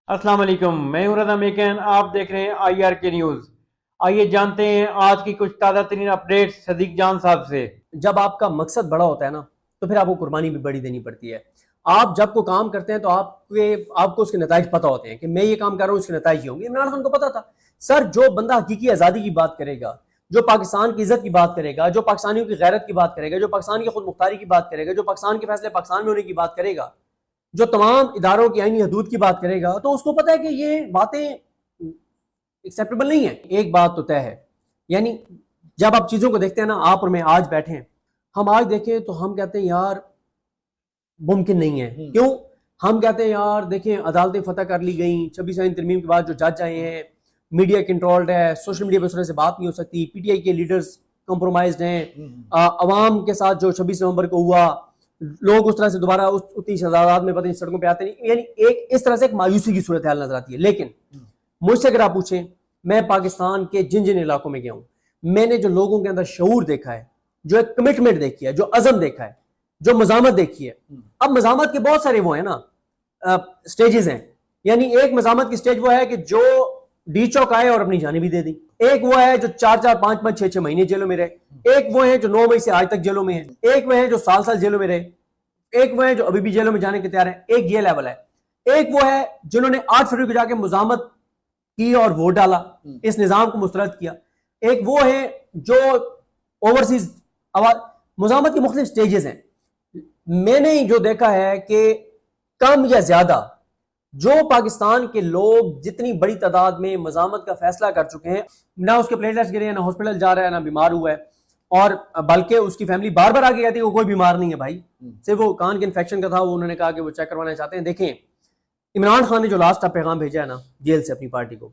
अस्सलाम वालेकुम, मैं हूं रज़ा मेकन। आप देख रहे हैं IRK न्यूज़। आइए जानते हैं आज की कुछ ताज़ा तरीन अपडेट सदीक जान साहब से। जब आपका मकसद बड़ा होता है ना, तो फिर आपको कुर्बानी भी बड़ी देनी पड़ती है। आप जब को काम करते हैं तो आपको उसके नताइज पता होते हैं कि मैं ये काम कर रहा हूँ, इसके नताइज ये होंगे। इमरान खान को पता था। सर, जो बंदा हकीकी आज़ादी की बात करेगा, जो पाकिस्तान की इज्जत की बात करेगा, जो पाकिस्तानियों की गैरत की बात करेगा, जो पाकिस्तान की खुद मुख्तारी की बात करेगा, जो पाकिस्तान के फैसले पाकिस्तान में होने की बात करेगा, जो तमाम इदारों की आईनी हदूद की बात करेगा, तो उसको पता है कि ये बातें एक्सेप्टेबल नहीं है। एक बात तो तय है, यानी जब आप चीज़ों को देखते हैं ना, आप और मैं आज बैठे हैं, हम आज देखें तो हम कहते हैं यार मुमकिन नहीं है। क्यों? हम कहते हैं यार देखें, अदालतें फतह कर ली गई, 26 आईन तरमीम के बाद जो जज आए हैं, मीडिया कंट्रोल्ड है, सोशल मीडिया पर उस तरह से बात नहीं हो सकती, PTI के लीडर्स कॉम्प्रोमाइज्ड हैं, अवाम के साथ जो 26 नवंबर को हुआ, लोग उस तरह से दोबारा उतनी तादाद में पता नहीं सड़कों पे आते नहीं, यानी एक इस तरह से एक मायूसी की सूरत हाल नजर आती है। लेकिन मुझसे अगर आप पूछें, मैं पाकिस्तान के जिन जिन इलाकों में गया हूं, मैंने जो लोगों के अंदर शऊर देखा है, जो एक कमिटमेंट देखी है, जो अज़म देखा है, जो मज़ामत देखी है। अब मज़ामत के बहुत सारे वो है ना स्टेजेस हैं। यानी एक मज़ामत की स्टेज वो है कि जो डी चौक आए और अपनी जानें भी दे दी। एक वो है जो 4-4, 5-5, 6-6 महीने जेलों में रहे। एक वो है जो 9 मई से आज तक जेलों में है। एक वो है जो साल जेलों में रहे। एक वो है जो अभी भी जेलों में जाने के तैयार है। एक ये लेवल है। एक वो है जिन्होंने 8 फरवरी को जाके मुज़ामत की और वोट डाला, इस निज़ाम को मुस्तरद किया। एक वो है जो ओवरसीज आवाज। मुज़ामत के मुख्तलिफ स्टेजेस हैं। मैंने जो देखा है कि कम या ज्यादा जो पाकिस्तान के लोग जितनी बड़ी तादाद में मज़ामत का फैसला कर चुके हैं, ना उसके प्लेटलेट्स गिरे हैं, ना हॉस्पिटल जा रहा है, ना बीमार हुआ है, और बल्कि उसकी फैमिली बार बार आके कहती है वो कोई बीमार नहीं है भाई, सिर्फ वो कान के इन्फेक्शन का था, वो उन्होंने कहा कि वो चेक करवाना चाहते हैं। देखें, इमरान खान ने जो लास्ट पैगाम भेजा है ना जेल से अपनी पार्टी को,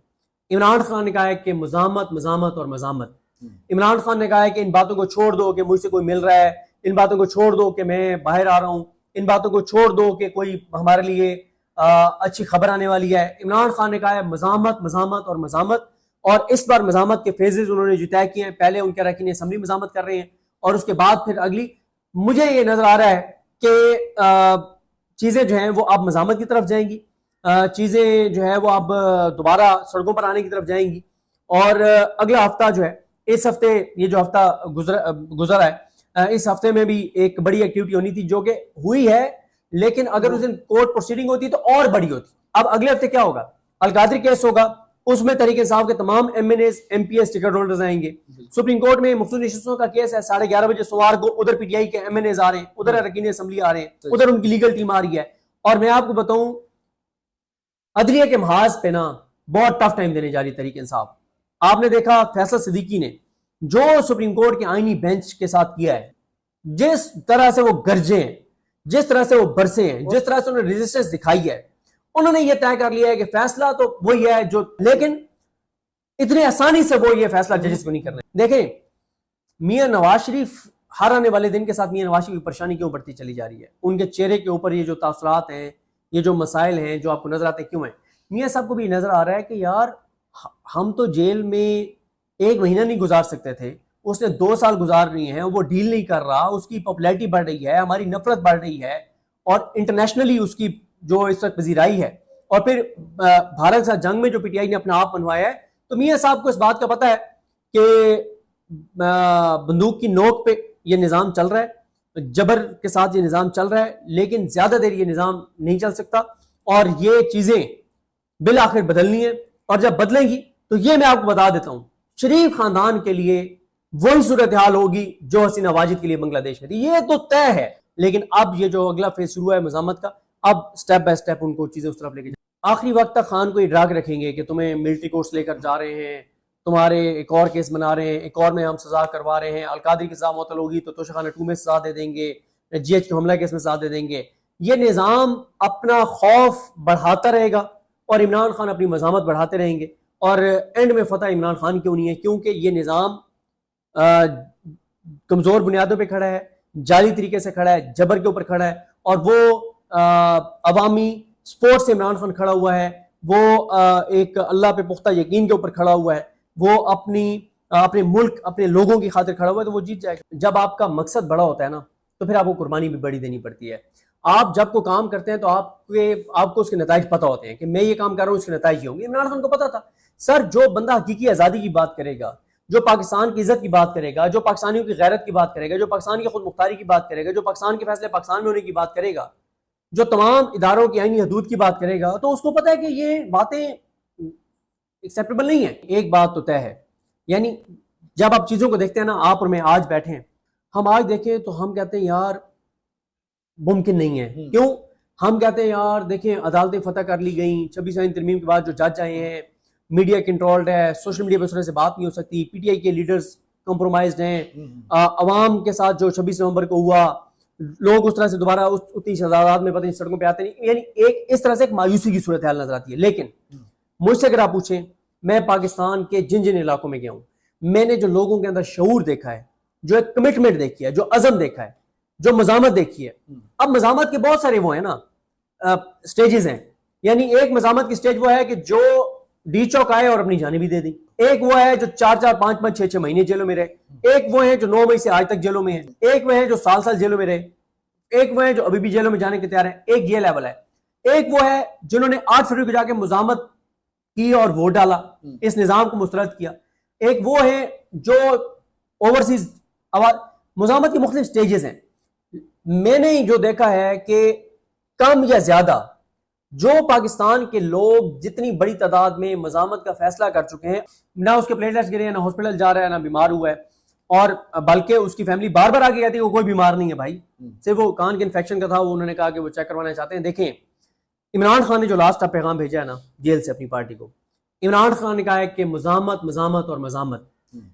इमरान खान ने कहा है कि मज़ामत मज़ामत और मज़ामत। इमरान खान ने कहा है कि इन बातों को छोड़ दो कि मुझसे कोई मिल रहा है, इन बातों को छोड़ दो कि मैं बाहर आ रहा हूं, इन बातों को छोड़ दो कि कोई हमारे लिए अच्छी खबर आने वाली है। इमरान खान ने कहा है मज़ामत मज़ामत और मज़ामत। और इस बार मज़ामत के फेजेस उन्होंने जो तय किए हैं, पहले उनके रखी असम्बली मज़ामत कर रहे हैं और उसके बाद फिर अगली। मुझे ये नजर आ रहा है कि चीजें जो हैं वो अब मज़ामत की तरफ जाएंगी, चीजें जो है वो अब दोबारा सड़कों पर आने की तरफ जाएंगी। और अगला हफ्ता जो है, इस हफ्ते ये जो हफ्ता गुजरा है, इस हफ्ते में भी एक बड़ी एक्टिविटी होनी थी जो कि हुई है, लेकिन अगर उस दिन कोर्ट प्रोसीडिंग होती तो और बड़ी होती। अब अगले हफ्ते क्या होगा? अलकादरी केस होगा, उसमें तहरीक इंसाफ के तमाम MNAs MPs टिकट होल्डर्स आएंगे। सुप्रीम कोर्ट में मखसूस नशिस्तों का केस है, 11:30 बजे सोमवार को। उधर PTI के MNAs आ रहे हैं, उधर अरकान असम्बली आ रहे हैं, उधर उनकी लीगल टीम आ रही है। और मैं आपको बताऊं, अदलिया के महाज पे ना बहुत टफ टाइम देने जा रही तहरीक इंसाफ। आपने देखा फैसल सिद्दीकी ने जो सुप्रीम कोर्ट के आईनी बेंच के साथ किया है, जिस तरह से वो गरजे हैं, जिस तरह से वो बरसे हैं, जिस तरह से उन्होंने रेजिस्टेंस दिखाई है, उन्होंने ये तय कर लिया है कि फैसला तो वही है जो, लेकिन इतनी आसानी से वो ये फैसला जजेस को नहीं करना है। देखें, मियां नवाज शरीफ हर आने वाले दिन के साथ मियां नवाज शरीफ की परेशानी क्यों बढ़ती चली जा रही है? उनके चेहरे के ऊपर ये जो तासरात हैं, ये जो मसाइल हैं जो आपको नजर आते हैं, क्यों है? मियां साहब को भी नजर आ रहा है कि यार हम तो जेल में 1 महीना नहीं गुजार सकते थे, उसने 2 साल गुजार रही हैं, वो डील नहीं कर रहा, उसकी पॉपुलैरिटी बढ़ रही है, हमारी नफरत बढ़ रही है, और इंटरनेशनली उसकी जो इस वक्त पजीराई है, और फिर भारत के साथ जंग में जो PTI ने अपना आप बनवाया है। तो मियां साहब को इस बात का पता है कि बंदूक की नोक पे ये निज़ाम चल रहा है, जबर के साथ ये निज़ाम चल रहा है, लेकिन ज्यादा देर ये निज़ाम नहीं चल सकता और ये चीजें बिल आखिर बदलनी है। और जब बदलेंगी तो ये मैं आपको बता देता हूं, शरीफ खानदान के लिए वही सूरत हाल होगी जो हसीना वाजिद के लिए बांग्लादेश में थी। ये तो तय है। लेकिन अब ये जो अगला फेज शुरू है मज़ामत का, अब स्टेप बाय स्टेप उनको चीजें उस तरफ लेके जाए। आखिरी वक्त तक खान को ये ड्राग रखेंगे कि तुम्हें मिलिट्री कोर्स लेकर जा रहे हैं, तुम्हारे एक और केस बना रहे हैं, एक और में हम सजा करवा रहे हैं, अलकादरी की सजा मुअत्तल होगी तो तोशाखाना 2 में सजा दे देंगे, GH के हमला केस में सजा दे देंगे। ये निज़ाम अपना खौफ बढ़ाता रहेगा और इमरान खान अपनी मज़ामत बढ़ाते रहेंगे, और एंड में फतह इमरान खान क्यों नहीं है? क्योंकि ये निज़ाम कमजोर बुनियादों पे खड़ा है, जाली तरीके से खड़ा है, जबर के ऊपर खड़ा है, और वो अवामी स्पोर्ट्स से इमरान खान खड़ा हुआ है, वो एक अल्लाह पे पुख्ता यकीन के ऊपर खड़ा हुआ है, वो अपने मुल्क अपने लोगों की खातिर खड़ा हुआ है, तो वो जीत जाएगा। जब आपका मकसद बड़ा होता है ना, तो फिर आपको कुर्बानी भी बड़ी देनी पड़ती है। آپ جب کو کام کرتے ہیں تو آپ کو اس کے نتائج پتہ ہوتے ہیں کہ میں یہ کام کر رہا ہوں، اس کے نتائج یہ ہوں گے. عمران خان کو پتا تھا. سر جو بندہ حقیقی آزادی کی بات کرے گا، جو پاکستان کی عزت کی بات کرے گا، جو پاکستانیوں کی غیرت کی بات کرے گا، جو پاکستان کی خود مختاری کی بات کرے گا، جو پاکستان کے فیصلے پاکستان میں ہونے کی بات کرے گا، جو تمام اداروں کی آئینی حدود کی بات کرے گا، تو اس کو پتا ہے کہ یہ باتیں ایکسیپٹیبل نہیں ہیں. ایک بات تو طے ہے، یعنی جب آپ چیزوں کو دیکھتے ہیں نا، آپ اور میں آج بیٹھے ہیں، ہم آج دیکھیں تو ہم کہتے ہیں یار ممکن نہیں ہے. کیوں؟ ہم کہتے ہیں یار دیکھیں عدالتیں فتح کر لی گئیں، 26 ترمیم کے بعد جو جج آئے ہیں، میڈیا کنٹرولڈ ہے، سوشل میڈیا پہ اس طرح سے بات نہیں ہو سکتی، پی ٹی آئی کے لیڈرز کمپرومائزڈ ہیں، عوام کے ساتھ جو 26 نومبر کو ہوا، لوگ اس طرح سے دوبارہ اتنی تعداد میں پتہ نہیں سڑکوں پہ آتے نہیں، یعنی ایک اس طرح سے ایک مایوسی کی صورتحال نظر آتی ہے. لیکن مجھ سے اگر آپ پوچھیں، میں پاکستان کے جن جن علاقوں میں گیا ہوں، میں نے جو لوگوں کے اندر شعور دیکھا ہے، جو ایک کمٹمنٹ دیکھی ہے، جو عزم دیکھا ہے، جو مزاحمت دیکھی ہے. اب مزاحمت کے بہت سارے وہ ہیں نا سٹیجز ہیں. یعنی ایک مزاحمت کی سٹیج وہ ہے کہ جو ڈی چوک آئے اور اپنی جانیں بھی دے دی. ایک وہ ہے جو 4 5 5 6 6 مہینے جیلوں میں رہے. ایک وہ ہے جو 9 مئی سے آج تک جیلوں میں ہیں. ایک وہ ہے جو سال جیلوں میں رہے. ایک وہ ہے جو ابھی بھی جیلوں میں جانے کے تیار ہیں. ایک یہ لیول ہے. ایک وہ ہے جنہوں نے 8 فروری کو جا کے مزاحمت کی اور ووٹ ڈالا، اس نظام کو مسترد کیا. ایک وہ ہے جو اوورسیز مزاحمت کی مختلف سٹیجز ہیں. میں نے جو دیکھا ہے کہ کم یا زیادہ جو پاکستان کے لوگ جتنی بڑی تعداد میں مزاحمت کا فیصلہ کر چکے ہیں، نہ اس کے پلیٹلیٹس گرے ہیں، نہ ہاسپٹل جا رہا ہے، نہ بیمار ہوا ہے، اور بلکہ اس کی فیملی بار بار آگے کہتی ہے وہ کوئی بیمار نہیں ہے بھائی، صرف وہ کان کے انفیکشن کا تھا، وہ انہوں نے کہا کہ وہ چیک کروانا چاہتے ہیں. دیکھیں عمران خان نے جو لاسٹ پیغام بھیجا ہے نا جیل سے اپنی پارٹی کو، عمران خان نے کہا ہے کہ مزاحمت مزاحمت اور مزاحمت.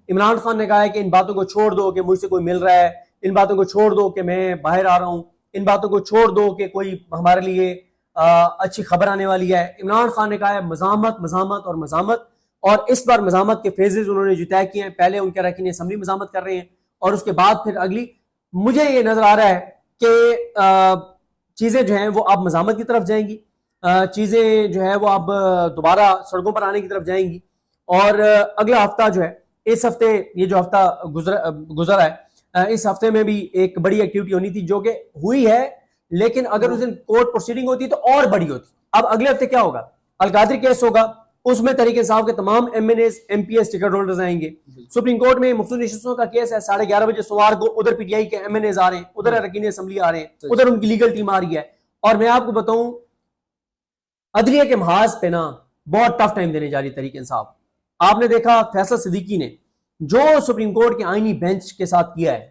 عمران خان نے کہا ہے کہ ان باتوں کو چھوڑ دو کہ مجھ سے کوئی مل رہا ہے، ان باتوں کو چھوڑ دو کہ میں باہر آ رہا ہوں، ان باتوں کو چھوڑ دو کہ کوئی ہمارے لیے اچھی خبر آنے والی ہے. عمران خان نے کہا ہے مزاحمت مزاحمت اور مزاحمت. اور اس بار مزاحمت کے فیزز انہوں نے جو طے کیے ہیں، پہلے ان کے رکن اسمبلی مزاحمت کر رہے ہیں اور اس کے بعد پھر اگلی. مجھے یہ نظر آ رہا ہے کہ چیزیں جو ہیں وہ اب مزاحمت کی طرف جائیں گی، چیزیں جو ہے وہ اب دوبارہ سڑکوں پر آنے کی طرف جائیں گی. اور اگلا ہفتہ جو ہے، اس ہفتے یہ جو ہفتہ گزرا ہے، اس ہفتے میں بھی ایک بڑی ایکٹیویٹی ہونی تھی جو کہ ہوئی ہے، لیکن اگر اس دن کورٹ پروسیڈنگ ہوتی تو اور بڑی ہوتی. اب اگلے ہفتے کیا ہوگا؟ القادری کیس ہوگا، اس میں تحریک انصاف کے تمام M N As M P S ticket holders آئیں گے. سپریم کورٹ میں مخصوص نشستوں کا کیس ہے، 11:30 بجے سوار کو ادھر پی ٹی آئی کے ایم این ایز آ رہے ہیں، ادھر ارکین اسمبلی آ رہے ہیں، ادھر ان کی لیگل ٹیم آ رہی ہے. اور میں آپ کو بتاؤں عدلیہ کے محاذ پہ نا بہت ٹف ٹائم دینے جا رہی تحریک انصاف. آپ نے دیکھا فیصل صدیقی نے جو سپریم کورٹ کے آئینی بینچ کے ساتھ کیا ہے،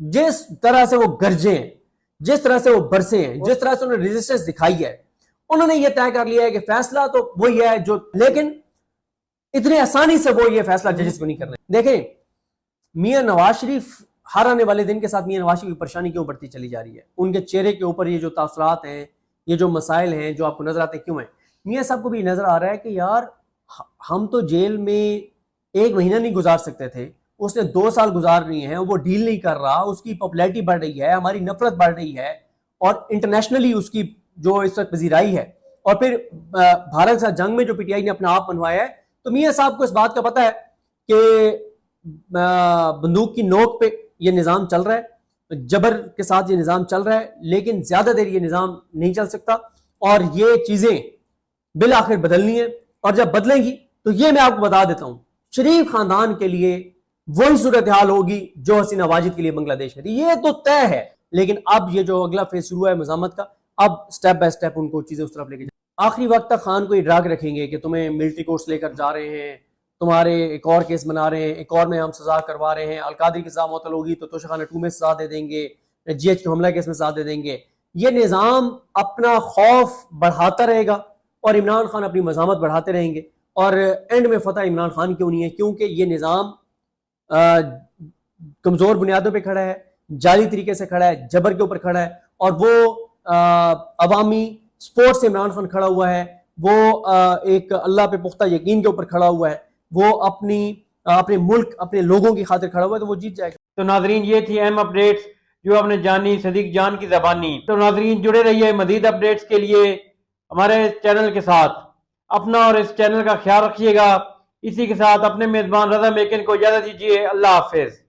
جس طرح سے وہ گرجے ہیں، جس طرح سے وہ برسے ہیں، جس طرح سے انہوں نے ریزسٹنس دکھائی ہے، انہوں نے یہ طے کر لیا ہے کہ فیصلہ تو وہی ہے جو، لیکن اتنی آسانی سے وہ یہ فیصلہ ججز کو نہیں کرنا. دیکھیں میاں نواز شریف ہر آنے والے دن کے ساتھ میاں نواز شریف کی پریشانی کیوں بڑھتی چلی جا رہی ہے؟ ان کے چہرے کے اوپر یہ جو تاثرات ہیں، یہ جو مسائل ہیں جو آپ کو نظر آتے ہیں، کیوں ہیں؟ میاں صاحب کو بھی نظر آ رہا ہے کہ یار ہم تو جیل میں 1 مہینہ نہیں گزار سکتے تھے، اس نے 2 سال گزار رہی ہیں، وہ ڈیل نہیں کر رہا، اس کی پاپولیرٹی بڑھ رہی ہے، ہماری نفرت بڑھ رہی ہے، اور انٹرنیشنلی اس کی جو اس وقت پذیرائی ہے، اور پھر بھارت سے جنگ میں جو پی ٹی آئی نے اپنا آپ منوایا ہے. تو میاں صاحب کو اس بات کا پتہ ہے کہ بندوق کی نوک پہ یہ نظام چل رہا ہے، جبر کے ساتھ یہ نظام چل رہا ہے، لیکن زیادہ دیر یہ نظام نہیں چل سکتا، اور یہ چیزیں بالآخر بدلنی ہیں. اور جب بدلیں گی تو یہ میں آپ کو بتا دیتا ہوں، شریف خاندان کے لیے وہی صورتحال ہوگی جو حسینہ واجد کے لیے بنگلہ دیش میں تھی. یہ تو طے ہے. لیکن اب یہ جو اگلا فیز شروع ہے مزاحمت کا، اب سٹیپ بائی سٹیپ ان کو چیزیں اس طرف لے کے جائیں. آخری وقت تک خان کو یہ ڈراگ رکھیں گے کہ تمہیں ملٹری کورٹس لے کر جا رہے ہیں، تمہارے ایک اور کیس بنا رہے ہیں، ایک اور میں ہم سزا کروا رہے ہیں، القادری کی سزا معطل ہوگی تو توشہ خانہ 2 میں سزا دے دیں گے، جی ایچ کے حملہ کیس میں سزا دے دیں گے. یہ نظام اپنا خوف بڑھاتا رہے گا اور عمران خان اپنی مزاحمت بڑھاتے رہیں گے، اور اینڈ میں فتح عمران خان کیوں نہیں ہے؟ کیونکہ یہ نظام کمزور بنیادوں پہ کھڑا ہے، جعلی طریقے سے کھڑا ہے، جبر کے اوپر کھڑا ہے، اور وہ عوامی سپورٹ سے عمران خان کھڑا ہوا ہے، وہ ایک اللہ پہ پختہ یقین کے اوپر کھڑا ہوا ہے، وہ اپنے ملک اپنے لوگوں کی خاطر کھڑا ہوا ہے، تو وہ جیت جائے گا. تو ناظرین یہ تھی اہم اپڈیٹس جو آپ نے جانی صدیق جان کی زبانی. تو ناظرین جڑے رہیے مزید اپڈیٹس کے لیے ہمارے چینل کے ساتھ. اپنا اور اس چینل کا خیال رکھیے گا. اسی کے ساتھ اپنے میزبان رضا میکن کو اجازت دیجیے. اللہ حافظ.